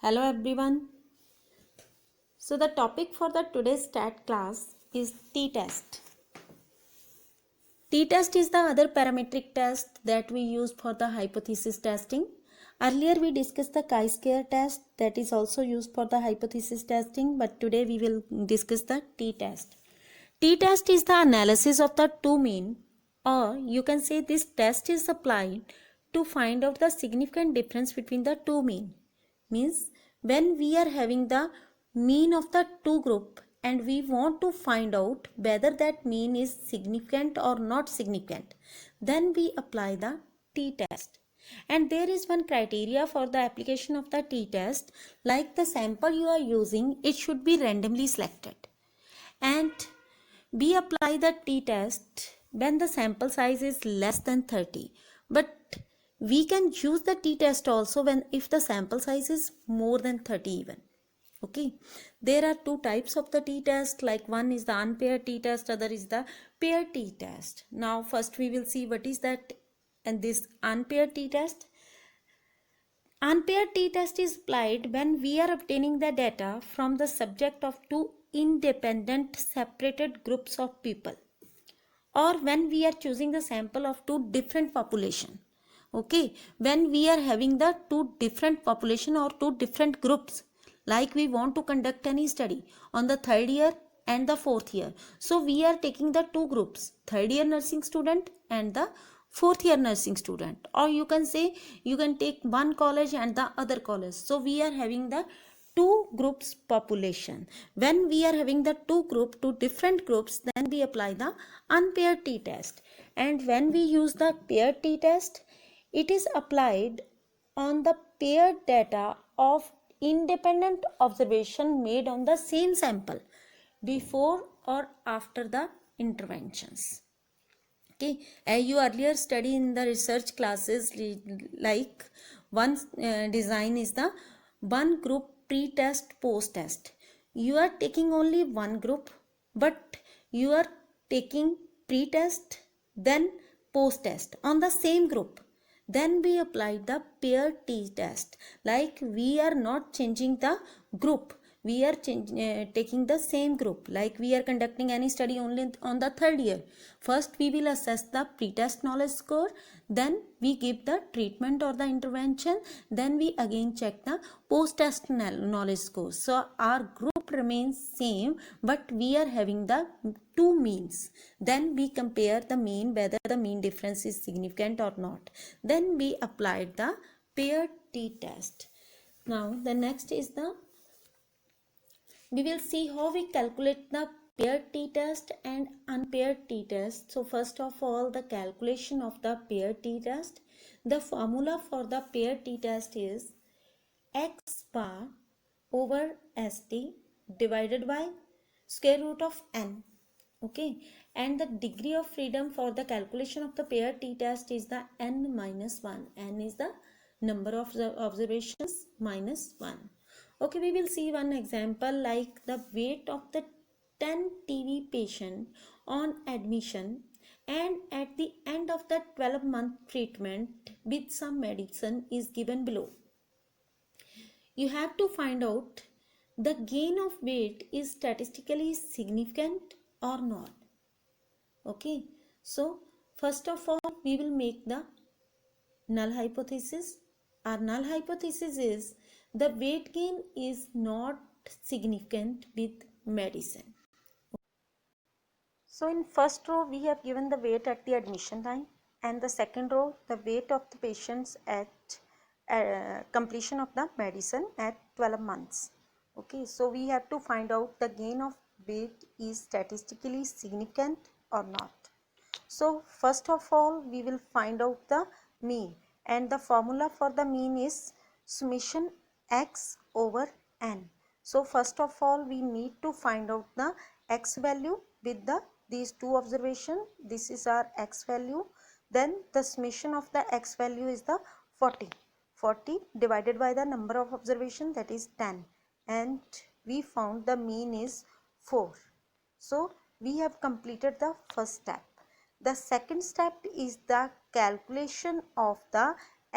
Hello everyone. So the topic for the today's stat class is t-test. T-test is the other parametric test that we use for the hypothesis testing. Earlier we discussed the chi-square test that is also used for the hypothesis testing, but today we will discuss the t-test. T-test is the analysis of the two mean, or you can say this test is applied to find out the significant difference between the two mean. Means when we are having the mean of the two group and we want to find out whether that mean is significant or not significant, then we apply the t-test. And there is one criteria for the application of the t-test, like the sample you are using, it should be randomly selected. And we apply the t-test when the sample size is less than 30. But we can use the t-test also when if the sample size is more than 30 even. Okay, there are two types of the t-test, like one is the unpaired t-test, other is the paired t-test. Now first we will see what is that and this unpaired t-test. Unpaired t-test is applied when we are obtaining the data from the subject of two independent separated groups of people, or when we are choosing the sample of two different population. Okay, when we are having the two different population or two different groups, like we want to conduct any study on the third year and the fourth year, so we are taking the two groups, third year nursing student and the fourth year nursing student, or you can say you can take one college and the other college, so we are having the two groups population. When we are having the two different groups, then we apply the unpaired t-test. And when we use the paired t-test, it is applied on the paired data of independent observation made on the same sample before or after the interventions. Okay, as you earlier study in the research classes, like one design is the one group pre-test post-test. You are taking only one group, but you are taking pre-test then post-test on the same group. Then we applied the pair t-test, like we are not changing the group, we are taking the same group, like we are conducting any study only on the third year. First we will assess the pre-test knowledge score, then we give the treatment or the intervention, then we again check the post-test knowledge score. So our group remains same, but we are having the two means. Then we compare the mean, whether the mean difference is significant or not. Then we applied the paired t-test. Now the next is we will see how we calculate the paired t-test and unpaired t-test. So first of all, the calculation of the paired t-test. The formula for the paired t-test is x bar over st divided by square root of n. Okay, and the degree of freedom for the calculation of the paired t-test is the n minus 1. N is the number of the observations minus 1. Okay, we will see one example, like the weight of the 10 TB patient on admission and at the end of the 12-month treatment with some medicine is given below. You have to find out the gain of weight is statistically significant or not. Okay, so first of all we will make the null hypothesis. Our null hypothesis is the weight gain is not significant with medicine. So in first row we have given the weight at the admission time, and the second row the weight of the patients at completion of the medicine at 12 months. Okay, so we have to find out the gain of weight is statistically significant or not. So first of all we will find out the mean, and the formula for the mean is summation x over n. So first of all we need to find out the x value with these two observation. This is our x value, then the summation of the x value is the 40 divided by the number of observation, that is 10, and we found the mean is 4. So we have completed the first step. The second step is the calculation of the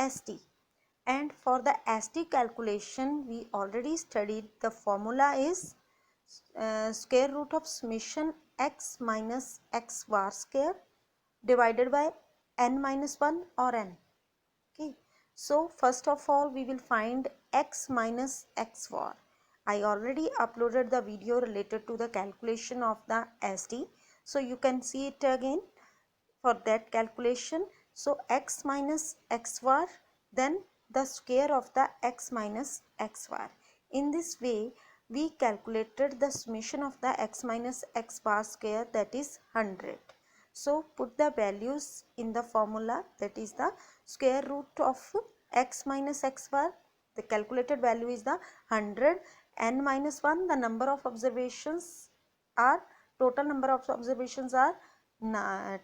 ST. And for the ST calculation, we already studied the formula is square root of summation x minus x bar square divided by n minus 1 or n. Okay, so first of all we will find x minus x bar. I already uploaded the video related to the calculation of the ST, so you can see it again for that calculation. So x minus x bar, then the square of the x minus x bar. In this way we calculated the summation of the x minus x bar square, that is 100. So put the values in the formula, that is the square root of x minus x bar, the calculated value is the 100, n minus 1, the number of observations are, total number of observations are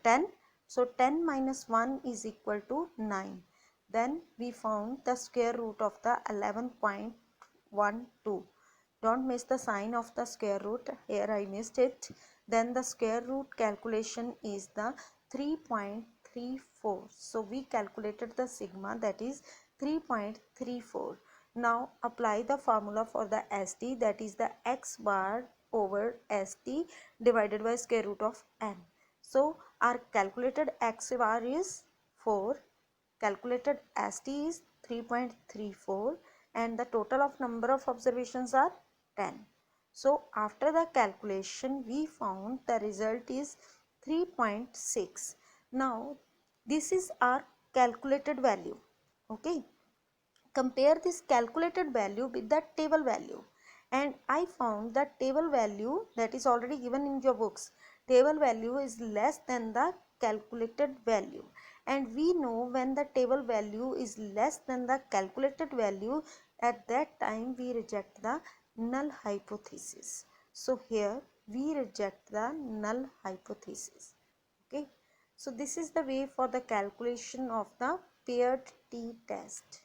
10. So 10 minus 1 is equal to 9. Then we found the square root of the 11.12. Don't miss the sign of the square root, here I missed it. Then the square root calculation is the 3.34. So we calculated the sigma, that is 3.34. Now apply the formula for the ST, that is the x bar over ST divided by square root of n. So our calculated x bar is 4, calculated ST is 3.34, and the total of number of observations are 10. So after the calculation we found the result is 3.6. Now this is our calculated value. Okay, compare this calculated value with the table value, and I found that table value, that is already given in your books, table value is less than the calculated value, and we know when the table value is less than the calculated value, at that time we reject the null hypothesis. So here we reject the null hypothesis. Okay, so this is the way for the calculation of the paired t-test.